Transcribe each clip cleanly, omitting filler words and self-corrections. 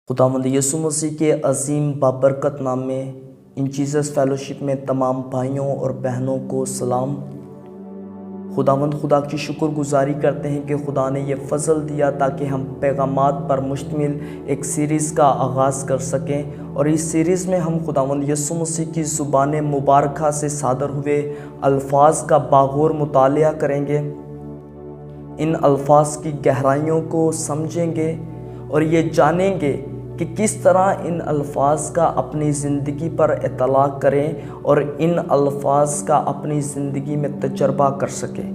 خداوند یسوع مسیح کے عظیم بابرکت نام میں ان جیزس فیلوشپ میں تمام بھائیوں اور بہنوں کو سلام۔ خداوند خدا کی شکر گزاری کرتے ہیں کہ خدا نے یہ فضل دیا تاکہ ہم پیغامات پر مشتمل ایک سیریز کا آغاز کر سکیں، اور اس سیریز میں ہم خداوند یسوع مسیح کی زبان مبارکہ سے صادر ہوئے الفاظ کا باغور مطالعہ کریں گے، ان الفاظ کی گہرائیوں کو سمجھیں گے اور یہ جانیں گے کہ کس طرح ان الفاظ کا اپنی زندگی پر اطلاق کریں اور ان الفاظ کا اپنی زندگی میں تجربہ کر سکیں،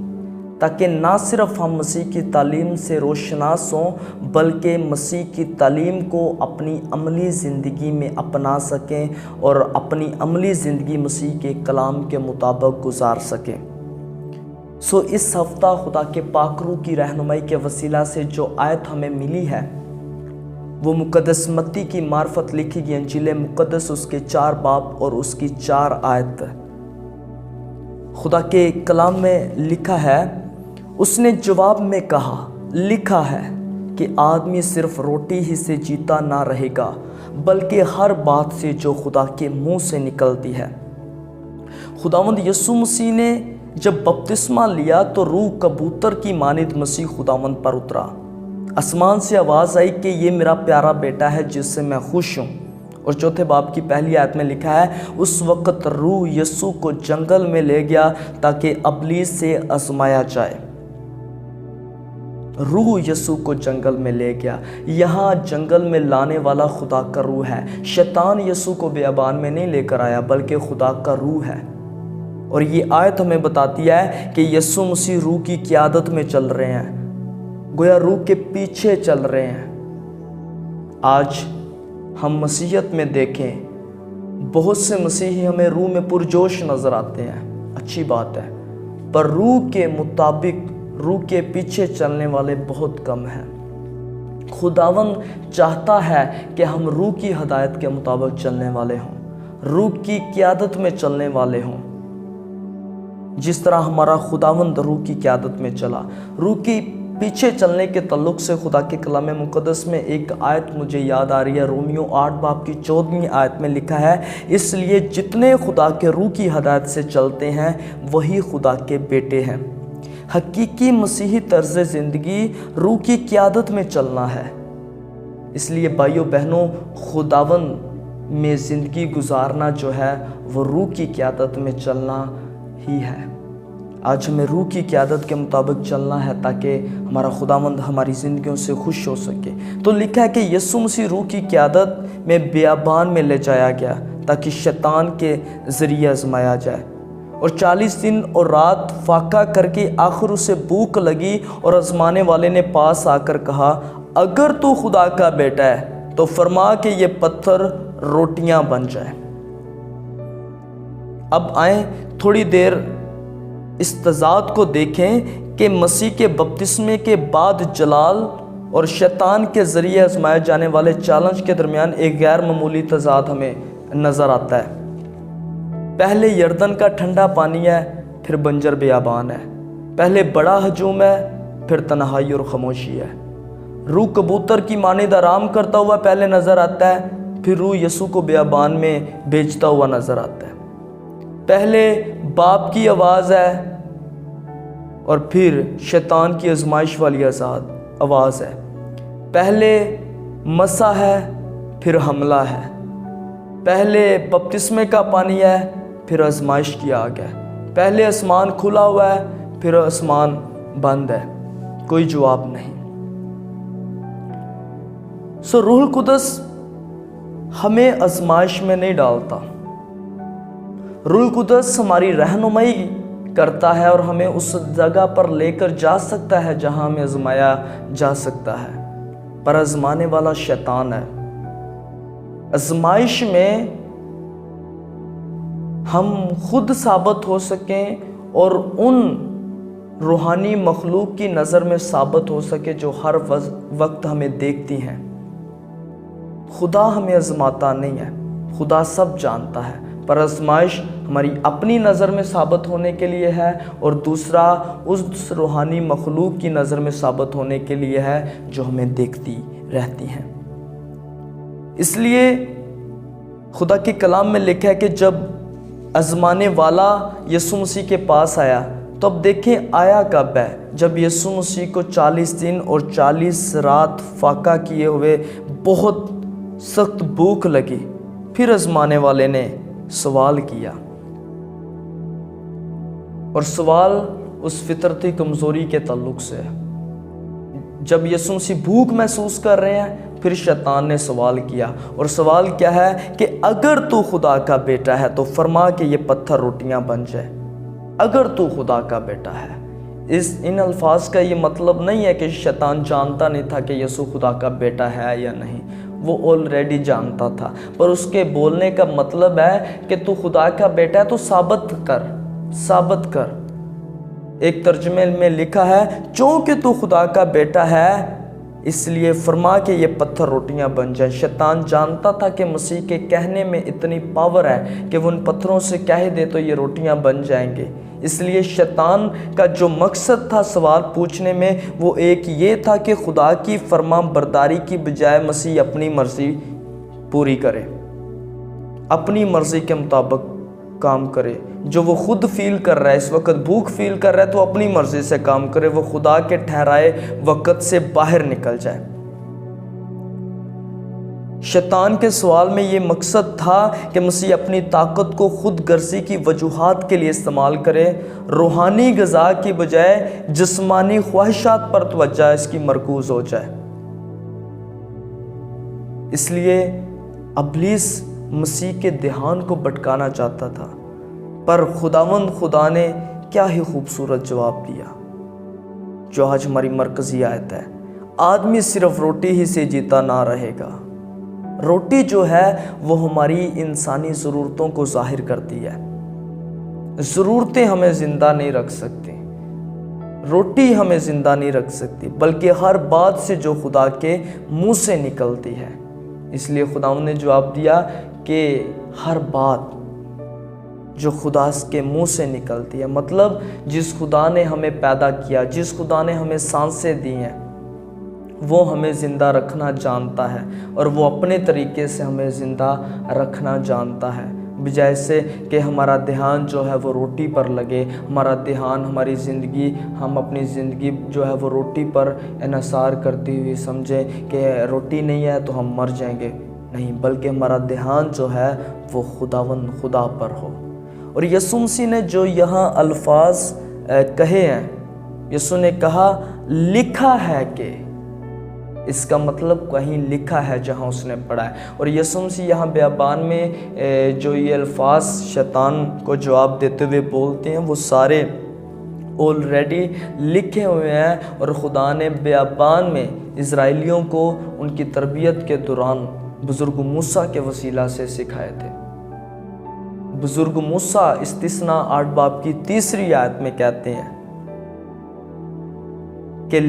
تاکہ نہ صرف ہم مسیح کی تعلیم سے روشناس ہوں بلکہ مسیح کی تعلیم کو اپنی عملی زندگی میں اپنا سکیں اور اپنی عملی زندگی مسیح کے کلام کے مطابق گزار سکیں۔ اس ہفتہ خدا کے پاک روح کی رہنمائی کے وسیلہ سے جو آیت ہمیں ملی ہے وہ مقدس متی کی معرفت لکھی گئی انجیل مقدس اس کے 4 باب اور اس کی 4 آیت۔ خدا کے کلام میں لکھا ہے، اس نے جواب میں کہا، لکھا ہے کہ آدمی صرف روٹی ہی سے جیتا نہ رہے گا بلکہ ہر بات سے جو خدا کے منہ سے نکلتی ہے۔ خداوند یسوع مسیح نے جب بپتسمہ لیا تو روح کبوتر کی مانند مسیح خداوند پر اترا۔ آسمان سے آواز آئی کہ یہ میرا پیارا بیٹا ہے جس سے میں خوش ہوں، اور 4 باب کی پہلی آیت میں لکھا ہے، اس وقت روح یسوع کو جنگل میں لے گیا تاکہ ابلیس سے آزمایا جائے۔ روح یسوع کو جنگل میں لے گیا، یہاں جنگل میں لانے والا خدا کا روح ہے۔ شیطان یسوع کو بیابان میں نہیں لے کر آیا بلکہ خدا کا روح ہے، اور یہ آیت ہمیں بتاتی ہے کہ یسوع مسیح روح کی قیادت میں چل رہے ہیں، گویا روح کے پیچھے چل رہے ہیں۔ آج ہم مسیحیت میں دیکھیں، بہت سے مسیحی ہمیں روح میں پرجوش نظر آتے ہیں، اچھی بات ہے، پر روح کے مطابق روح کے پیچھے چلنے والے بہت کم ہیں۔ خداوند چاہتا ہے کہ ہم روح کی ہدایت کے مطابق چلنے والے ہوں، روح کی قیادت میں چلنے والے ہوں، جس طرح ہمارا خداوند روح کی قیادت میں چلا۔ روح کی پیچھے چلنے کے تعلق سے خدا کے کلام مقدس میں ایک آیت مجھے یاد آ رہی ہے، رومیو 8 باب کی 14ویں آیت میں لکھا ہے، اس لیے جتنے خدا کے روح کی ہدایت سے چلتے ہیں وہی خدا کے بیٹے ہیں۔ حقیقی مسیحی طرز زندگی روح کی قیادت میں چلنا ہے۔ اس لیے بھائیوں بہنوں، خداوند میں زندگی گزارنا جو ہے وہ روح کی قیادت میں چلنا ہی ہے۔ آج ہمیں روح کی قیادت کے مطابق چلنا ہے تاکہ ہمارا خداوند ہماری زندگیوں سے خوش ہو سکے۔ تو لکھا ہے کہ یسوع مسیح روح کی قیادت میں بیابان میں لے جایا گیا تاکہ شیطان کے ذریعے آزمایا جائے، اور 40 دن اور رات فاقہ کر کے آخر اسے بھوک لگی، اور آزمانے والے نے پاس آ کر کہا، اگر تو خدا کا بیٹا ہے تو فرما کہ یہ پتھر روٹیاں بن جائیں۔ اب آئیں تھوڑی دیر اس تضاد کو دیکھیں کہ مسیح کے بپتسمے کے بعد جلال اور شیطان کے ذریعے آزمائے جانے والے چیلنج کے درمیان ایک غیر معمولی تضاد ہمیں نظر آتا ہے۔ پہلے یردن کا ٹھنڈا پانی ہے، پھر بنجر بیابان ہے، پہلے بڑا ہجوم ہے، پھر تنہائی اور خاموشی ہے۔ روح کبوتر کی مانند آرام کرتا ہوا پہلے نظر آتا ہے، پھر روح یسوع کو بیابان میں بھیجتا ہوا نظر آتا ہے۔ پہلے باپ کی آواز ہے اور پھر شیطان کی آزمائش والی آواز ہے۔ پہلے مسا ہے، پھر حملہ ہے۔ پہلے بپتسمے کا پانی ہے، پھر آزمائش کی آگ ہے۔ پہلے آسمان کھلا ہوا ہے، پھر آسمان بند ہے، کوئی جواب نہیں۔ روح القدس ہمیں آزمائش میں نہیں ڈالتا، روح القدس ہماری رہنمائی کرتا ہے اور ہمیں اس جگہ پر لے کر جا سکتا ہے جہاں ہمیں آزمایا جا سکتا ہے، پر آزمانے والا شیطان ہے۔ آزمائش میں ہم خود ثابت ہو سکیں اور ان روحانی مخلوق کی نظر میں ثابت ہو سکے جو ہر وقت ہمیں دیکھتی ہیں۔ خدا ہمیں آزماتا نہیں ہے، خدا سب جانتا ہے، پر آزمائش ہماری اپنی نظر میں ثابت ہونے کے لیے ہے، اور دوسرا اس روحانی مخلوق کی نظر میں ثابت ہونے کے لیے ہے جو ہمیں دیکھتی رہتی ہیں۔ اس لیے خدا کے کلام میں لکھا ہے کہ جب آزمانے والا یسوع مسیح کے پاس آیا تو اب دیکھیں آیا کب ہے، جب یسوع مسیح کو 40 دن اور 40 رات فاقہ کیے ہوئے بہت سخت بھوک لگی، پھر آزمانے والے نے سوال کیا، اور سوال اس فطرتی کمزوری کے تعلق سے ہے۔ جب یسوع مسیح بھوک محسوس کر رہے ہیں، پھر شیطان نے سوال کیا، اور سوال کیا ہے کہ اگر تو خدا کا بیٹا ہے تو فرما کہ یہ پتھر روٹیاں بن جائے۔ اگر تو خدا کا بیٹا ہے، ان الفاظ کا یہ مطلب نہیں ہے کہ شیطان جانتا نہیں تھا کہ یسوع خدا کا بیٹا ہے یا نہیں، وہ آلریڈی جانتا تھا، پر اس کے بولنے کا مطلب ہے کہ تو خدا کا بیٹا ہے تو ثابت کر۔ ایک ترجمے میں لکھا ہے چونکہ تو خدا کا بیٹا ہے اس لیے فرما کہ یہ پتھر روٹیاں بن جائیں۔ شیطان جانتا تھا کہ مسیح کے کہنے میں اتنی پاور ہے کہ وہ ان پتھروں سے کہہ دے تو یہ روٹیاں بن جائیں گے۔ اس لیے شیطان کا جو مقصد تھا سوال پوچھنے میں، وہ ایک یہ تھا کہ خدا کی فرما برداری کی بجائے مسیح اپنی مرضی پوری کرے، اپنی مرضی کے مطابق کام کرے۔ جو وہ خود فیل کر رہا ہے، اس وقت بھوک فیل کر رہا ہے تو اپنی مرضی سے کام کرے، وہ خدا کے ٹھہرائے وقت سے باہر نکل جائے۔ شیطان کے سوال میں یہ مقصد تھا کہ مسیح اپنی طاقت کو خود غرضی کی وجوہات کے لیے استعمال کرے، روحانی غذا کی بجائے جسمانی خواہشات پر توجہ اس کی مرکوز ہو جائے۔ اس لیے ابلیس مسیح کے دھیان کو بھٹکانا چاہتا تھا، پر خدا نے کیا ہی خوبصورت جواب دیا، جو آج ہماری مرکزی آیت ہے۔ آدمی صرف روٹی ہی سے جیتا نہ رہے گا۔ روٹی جو ہے وہ ہماری انسانی ضرورتوں کو ظاہر کرتی ہے۔ ضرورتیں ہمیں زندہ نہیں رکھ سکتی، روٹی ہمیں زندہ نہیں رکھ سکتی، بلکہ ہر بات سے جو خدا کے منہ سے نکلتی ہے۔ اس لیے خداوند نے جواب دیا کہ ہر بات جو خدا کے منہ سے نکلتی ہے، مطلب جس خدا نے ہمیں پیدا کیا، جس خدا نے ہمیں سانسیں دی ہیں، وہ ہمیں زندہ رکھنا جانتا ہے، اور وہ اپنے طریقے سے ہمیں زندہ رکھنا جانتا ہے، بجائے سے کہ ہمارا دھیان جو ہے وہ روٹی پر لگے، ہمارا دھیان ہماری زندگی، ہم اپنی زندگی جو ہے وہ روٹی پر انحصار کرتی ہوئی سمجھیں کہ روٹی نہیں ہے تو ہم مر جائیں گے، نہیں، بلکہ ہمارا دھیان جو ہے وہ خدا پر ہو۔ اور یسوع مسیح نے جو یہاں الفاظ کہے ہیں، یسوع نے کہا لکھا ہے کہ، اس کا مطلب کہیں لکھا ہے جہاں اس نے پڑھا ہے۔ اور یسوع مسیح یہاں بیابان میں جو یہ الفاظ شیطان کو جواب دیتے ہوئے بولتے ہیں، وہ سارے آلریڈی لکھے ہوئے ہیں، اور خدا نے بیابان میں اسرائیلیوں کو ان کی تربیت کے دوران بزرگ موسیٰ کے وسیلہ سے سکھائے تھے۔ بزرگ موسیٰ استثنا 8 باب کی 3 آیت میں کہتے ہیں کہ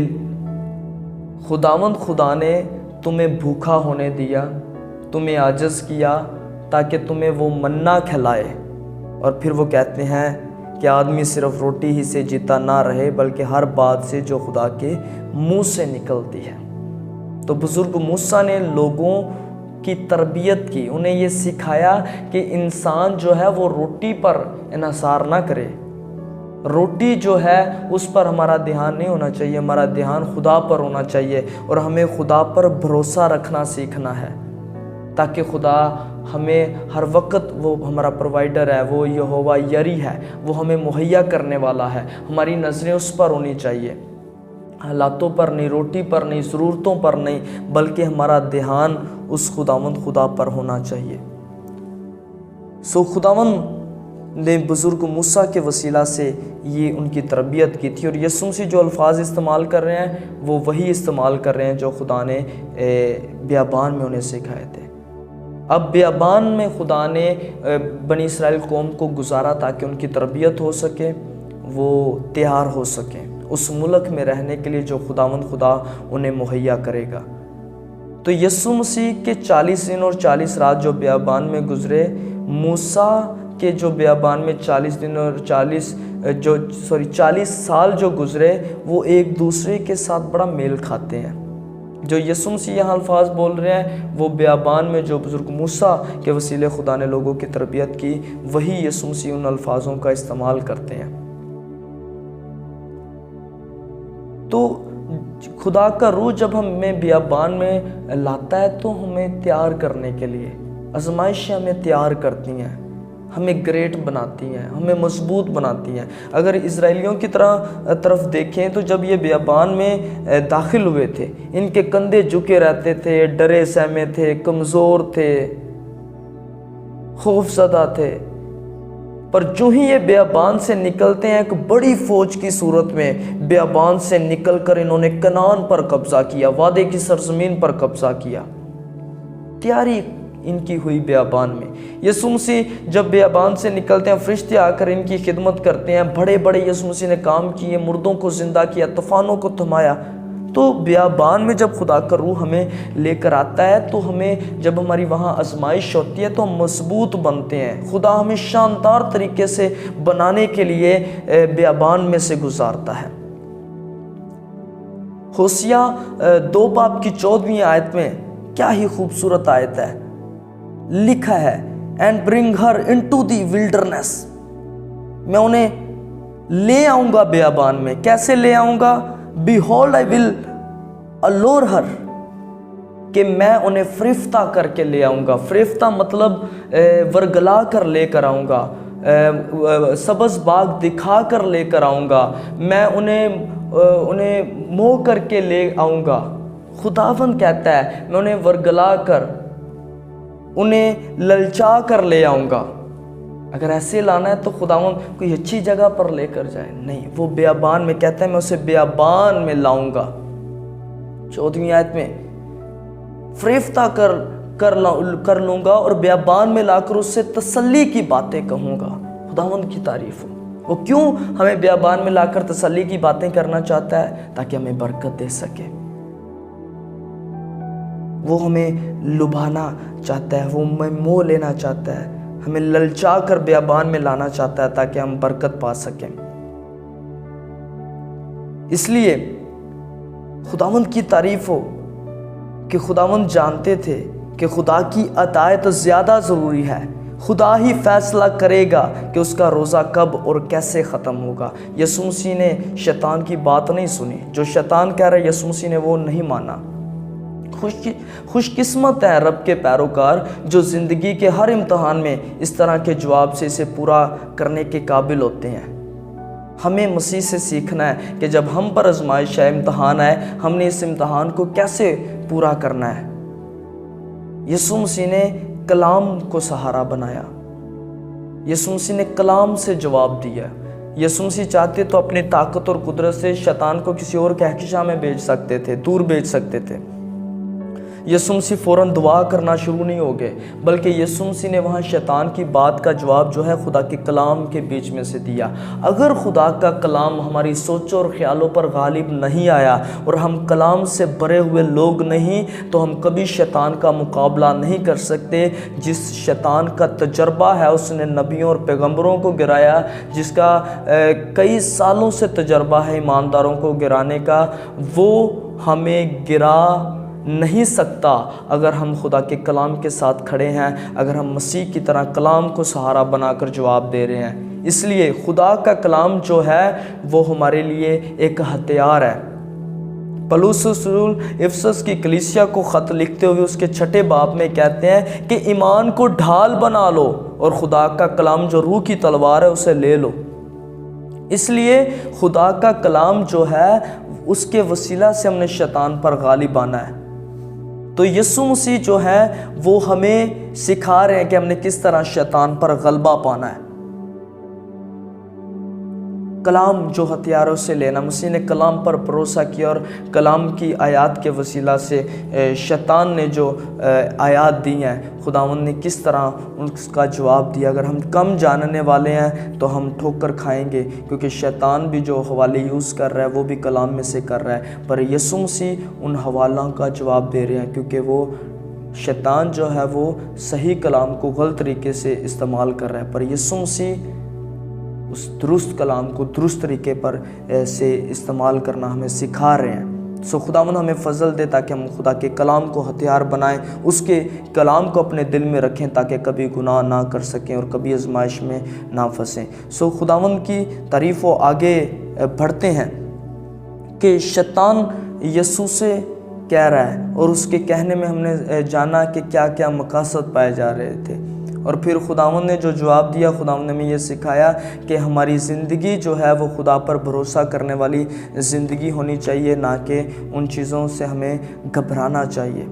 خدا نے تمہیں بھوکا ہونے دیا، تمہیں عاجز کیا تاکہ تمہیں وہ منہ کھلائے، اور پھر وہ کہتے ہیں کہ آدمی صرف روٹی ہی سے جیتا نہ رہے بلکہ ہر بات سے جو خدا کے منہ سے نکلتی ہے۔ تو بزرگ موسیٰ نے لوگوں کی تربیت کی، انہیں یہ سکھایا کہ انسان جو ہے وہ روٹی پر انحصار نہ کرے، روٹی جو ہے اس پر ہمارا دھیان نہیں ہونا چاہیے، ہمارا دھیان خدا پر ہونا چاہیے، اور ہمیں خدا پر بھروسہ رکھنا سیکھنا ہے، تاکہ خدا ہمیں ہر وقت، وہ ہمارا پرووائڈر ہے، وہ یہوہ یری ہے، وہ ہمیں مہیا کرنے والا ہے۔ ہماری نظریں اس پر ہونی چاہیے، حالاتوں پر نہیں، روٹی پر نہیں، ضرورتوں پر نہیں، بلکہ ہمارا دھیان اس خدا پر ہونا چاہیے۔ خداوند نے بزرگ موسیٰ کے وسیلہ سے یہ ان کی تربیت کی تھی، اور یسوع مسیح جو الفاظ استعمال کر رہے ہیں وہ وہی استعمال کر رہے ہیں جو خدا نے بیابان میں انہیں سکھائے تھے۔ اب بیابان میں خدا نے بنی اسرائیل قوم کو گزارا تاکہ ان کی تربیت ہو سکے، وہ تیار ہو سکیں اس ملک میں رہنے کے لیے جو خدا انہیں مہیا کرے گا۔ تو یسوع مسیح کے 40 دن اور 40 رات جو بیابان میں گزرے، موسیٰ کے جو بیابان میں 40 دن اور 40 سال جو گزرے، وہ ایک دوسرے کے ساتھ بڑا میل کھاتے ہیں۔ جو یسوع مسیح یہاں الفاظ بول رہے ہیں وہ بیابان میں جو بزرگ موسیٰ کے وسیلے خدا نے لوگوں کی تربیت کی، وہی یسوع مسیح ان الفاظوں کا استعمال کرتے ہیں۔ تو خدا کا روح جب ہمیں بیابان میں لاتا ہے تو ہمیں تیار کرنے کے لیے، آزمائشیں ہمیں تیار کرتی ہیں، ہمیں گریٹ بناتی ہیں، ہمیں مضبوط بناتی ہیں۔ اگر اسرائیلیوں کی طرف دیکھیں تو جب یہ بیابان میں داخل ہوئے تھے، ان کے کندھے جھکے رہتے تھے، ڈرے سہمے تھے، کمزور تھے، خوف زدہ تھے، پر جو ہی یہ بیابان سے نکلتے ہیں ایک بڑی فوج کی صورت میں بیابان سے نکل کر انہوں نے کنعان پر قبضہ کیا، وعدے کی سرزمین پر قبضہ کیا۔ تیاری ان کی ہوئی بیابان میں۔ یسوع مسیح جب بیابان سے نکلتے ہیں، فرشتے آ کر ان کی خدمت کرتے ہیں، بڑے بڑے یسوع مسیح نے کام کیے، مردوں کو زندہ کیا، طوفانوں کو تھمایا۔ تو بیابان میں جب خدا کا روح ہمیں لے کر آتا ہے تو ہمیں جب ہماری وہاں آزمائش ہوتی ہے تو ہم مضبوط بنتے ہیں۔ خدا ہمیں شاندار طریقے سے بنانے کے لیے بیابان میں سے گزارتا ہے۔ ہوسیہ 2 باب کی 14ویں آیت میں کیا ہی خوبصورت آیت ہے، لکھا ہے and bring Hare into the wilderness, میں انہیں لے آؤں گا بیابان میں۔ کیسے لے آؤں گا؟ بیہولڈ آئی ول الور ہر، کہ میں انہیں فریفتہ کر کے لے آؤں گا۔ فریفتہ مطلب ورگلا کر لے کر آؤں گا، سبز باغ دکھا کر لے کر آؤں گا، میں انہیں موہ کر کے لے آؤں گا۔ خداوند کہتا ہے میں انہیں ورگلا کر، انہیں للچا کر لے آؤں گا۔ اگر ایسے لانا ہے تو خداوند کوئی اچھی جگہ پر لے کر جائے، نہیں، وہ بیابان میں کہتا ہے میں اسے بیابان میں لاؤں گا۔ 14ویں آیت میں فریفتہ کر لوں گا اور بیابان میں لا کر اس سے تسلی کی باتیں کہوں گا۔ خداوند کی تعریف ہو۔ وہ کیوں ہمیں بیابان میں لا کر تسلی کی باتیں کرنا چاہتا ہے؟ تاکہ ہمیں برکت دے سکے۔ وہ ہمیں لبھانا چاہتا ہے، وہ ہمیں موہ لینا چاہتا ہے، ہمیں للچا کر بیابان میں لانا چاہتا ہے تاکہ ہم برکت پا سکیں۔ اس لیے خداوند کی تعریف ہو کہ خداوند جانتے تھے کہ خدا کی اطاعت زیادہ ضروری ہے۔ خدا ہی فیصلہ کرے گا کہ اس کا روزہ کب اور کیسے ختم ہوگا۔ یسوع مسیح نے شیطان کی بات نہیں سنی، جو شیطان کہہ رہا ہے یسوع مسیح نے وہ نہیں مانا۔ خوش قسمت ہیں رب کے پیروکار جو زندگی کے ہر امتحان میں اس طرح کے جواب سے اسے پورا کرنے کے قابل ہوتے ہیں۔ ہمیں مسیح سے سیکھنا ہے کہ جب ہم پر آزمائش ہے، امتحان ہے، ہم نے اس امتحان کو کیسے پورا کرنا ہے۔ یسوع مسیح نے کلام کو سہارا بنایا، یسوع مسیح نے کلام سے جواب دیا۔ یسوع مسیح چاہتے تو اپنی طاقت اور قدرت سے شیطان کو کسی اور کہکشاں میں بھیج سکتے تھے، دور بھیج سکتے تھے۔ یسوع مسیح فوراً دعا کرنا شروع نہیں ہو گئے، بلکہ یسوع مسیح نے وہاں شیطان کی بات کا جواب جو ہے خدا کے کلام کے بیچ میں سے دیا۔ اگر خدا کا کلام ہماری سوچوں اور خیالوں پر غالب نہیں آیا اور ہم کلام سے بھرے ہوئے لوگ نہیں تو ہم کبھی شیطان کا مقابلہ نہیں کر سکتے۔ جس شیطان کا تجربہ ہے، اس نے نبیوں اور پیغمبروں کو گرایا، جس کا کئی سالوں سے تجربہ ہے ایمانداروں کو گرانے کا، وہ ہمیں گرا نہیں سکتا اگر ہم خدا کے کلام کے ساتھ کھڑے ہیں، اگر ہم مسیح کی طرح کلام کو سہارا بنا کر جواب دے رہے ہیں۔ اس لیے خدا کا کلام جو ہے وہ ہمارے لیے ایک ہتھیار ہے۔ پولس رسول افسس کی کلیسیا کو خط لکھتے ہوئے اس کے 6 باب میں کہتے ہیں کہ ایمان کو ڈھال بنا لو اور خدا کا کلام جو روح کی تلوار ہے اسے لے لو۔ اس لیے خدا کا کلام جو ہے اس کے وسیلہ سے ہم نے شیطان پر غالب آنا ہے۔ تو یسوع مسیح جو ہے وہ ہمیں سکھا رہے ہیں کہ ہم نے کس طرح شیطان پر غلبہ پانا ہے۔ کلام جو ہتھیاروں سے لینا، مسیح نے کلام پر بھروسہ کیا اور کلام کی آیات کے وسیلہ سے شیطان نے جو آیات دی ہیں، خداوند نے کس طرح اس کا جواب دیا۔ اگر ہم کم جاننے والے ہیں تو ہم ٹھوکر کھائیں گے، کیونکہ شیطان بھی جو حوالے یوز کر رہا ہے وہ بھی کلام میں سے کر رہا ہے، پر یسوع مسیح ان حوالوں کا جواب دے رہے ہیں، کیونکہ وہ شیطان جو ہے وہ صحیح کلام کو غلط طریقے سے استعمال کر رہا ہے، پر یسوع مسیح اس درست کلام کو درست طریقے پر سے استعمال کرنا ہمیں سکھا رہے ہیں۔ خداوند ہمیں فضل دے تاکہ ہم خدا کے کلام کو ہتھیار بنائیں، اس کے کلام کو اپنے دل میں رکھیں تاکہ کبھی گناہ نہ کر سکیں اور کبھی آزمائش میں نہ پھنسیں۔ خداوند کی تعریف و آگے بڑھتے ہیں کہ شیطان یسوع سے کہہ رہا ہے، اور اس کے کہنے میں ہم نے جانا کہ کیا کیا مقاصد پائے جا رہے تھے، اور پھر خداوند نے جو جواب دیا، خداوند نے ہمیں یہ سکھایا کہ ہماری زندگی جو ہے وہ خدا پر بھروسہ کرنے والی زندگی ہونی چاہیے، نہ کہ ان چیزوں سے ہمیں گھبرانا چاہیے۔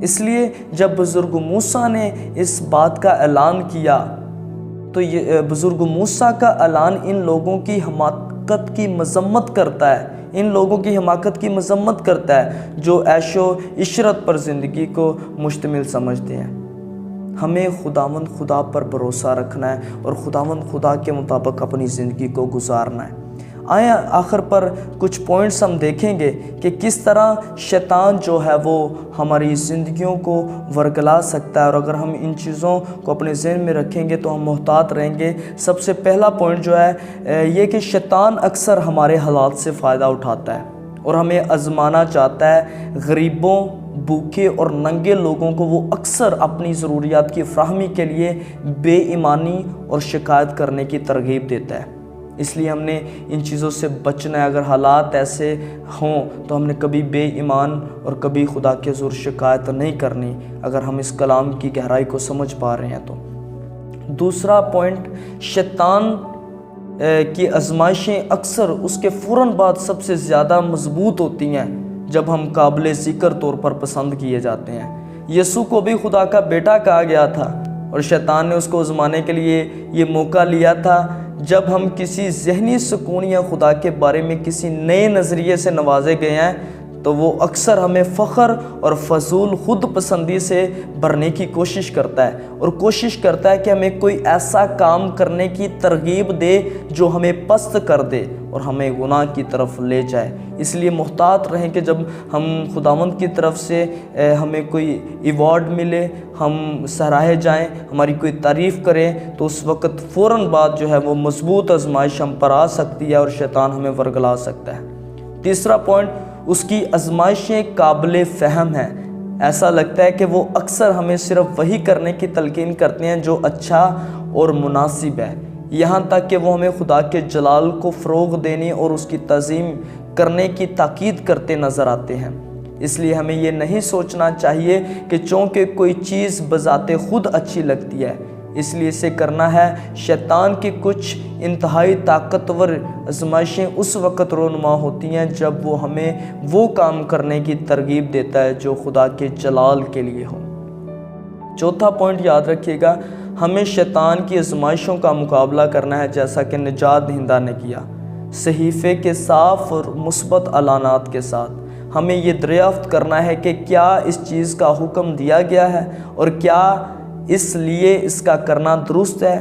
اس لیے جب بزرگ موسیٰ نے اس بات کا اعلان کیا تو یہ بزرگ موسیٰ کا اعلان ان لوگوں کی حماقت کی مذمت کرتا ہے، ان لوگوں کی حماقت کی مذمت کرتا ہے جو عیش و عشرت پر زندگی کو مشتمل سمجھتے ہیں۔ ہمیں خداوند خدا پر بھروسہ رکھنا ہے اور خداوند خدا کے مطابق اپنی زندگی کو گزارنا ہے۔ آئیں آخر پر کچھ پوائنٹس ہم دیکھیں گے کہ کس طرح شیطان جو ہے وہ ہماری زندگیوں کو ورگلا سکتا ہے، اور اگر ہم ان چیزوں کو اپنے ذہن میں رکھیں گے تو ہم محتاط رہیں گے۔ سب سے پہلا پوائنٹ جو ہے یہ کہ شیطان اکثر ہمارے حالات سے فائدہ اٹھاتا ہے اور ہمیں آزمانا چاہتا ہے۔ غریبوں، بھوکے اور ننگے لوگوں کو وہ اکثر اپنی ضروریات کی فراہمی کے لیے بے ایمانی اور شکایت کرنے کی ترغیب دیتا ہے۔ اس لیے ہم نے ان چیزوں سے بچنا ہے۔ اگر حالات ایسے ہوں تو ہم نے کبھی بے ایمان اور کبھی خدا کے حضور شکایت نہیں کرنی، اگر ہم اس کلام کی گہرائی کو سمجھ پا رہے ہیں تو۔ دوسرا پوائنٹ، شیطان کی آزمائشیں اکثر اس کے فوراً بعد سب سے زیادہ مضبوط ہوتی ہیں جب ہم قابل ذکر طور پر پسند کیے جاتے ہیں۔ یسوع کو بھی خدا کا بیٹا کہا گیا تھا اور شیطان نے اس کو آزمانے کے لیے یہ موقع لیا تھا۔ جب ہم کسی ذہنی سکون یا خدا کے بارے میں کسی نئے نظریے سے نوازے گئے ہیں تو وہ اکثر ہمیں فخر اور فضول خود پسندی سے بھرنے کی کوشش کرتا ہے، اور کوشش کرتا ہے کہ ہمیں کوئی ایسا کام کرنے کی ترغیب دے جو ہمیں پست کر دے اور ہمیں گناہ کی طرف لے جائے۔ اس لیے محتاط رہیں کہ جب ہم خداوند کی طرف سے ہمیں کوئی ایوارڈ ملے، ہم سراہے جائیں، ہماری کوئی تعریف کریں، تو اس وقت فوراً بعد جو ہے وہ مضبوط آزمائش ہم پر آ سکتی ہے اور شیطان ہمیں ورگلا سکتا ہے۔ تیسرا پوائنٹ، اس کی آزمائشیں قابل فہم ہیں۔ ایسا لگتا ہے کہ وہ اکثر ہمیں صرف وہی کرنے کی تلقین کرتے ہیں جو اچھا اور مناسب ہے، یہاں تک کہ وہ ہمیں خدا کے جلال کو فروغ دینے اور اس کی تعظیم کرنے کی تاکید کرتے نظر آتے ہیں۔ اس لیے ہمیں یہ نہیں سوچنا چاہیے کہ چونکہ کوئی چیز بذات خود اچھی لگتی ہے اس لیے اسے کرنا ہے۔ شیطان کی کچھ انتہائی طاقتور آزمائشیں اس وقت رونما ہوتی ہیں جب وہ ہمیں وہ کام کرنے کی ترغیب دیتا ہے جو خدا کے جلال کے لیے ہو۔ چوتھا پوائنٹ یاد رکھیے گا، ہمیں شیطان کی آزمائشوں کا مقابلہ کرنا ہے جیسا کہ نجات دہندہ نے کیا، صحیفے کے صاف اور مثبت اعلانات کے ساتھ۔ ہمیں یہ دریافت کرنا ہے کہ کیا اس چیز کا حکم دیا گیا ہے اور کیا اس لیے اس کا کرنا درست ہے،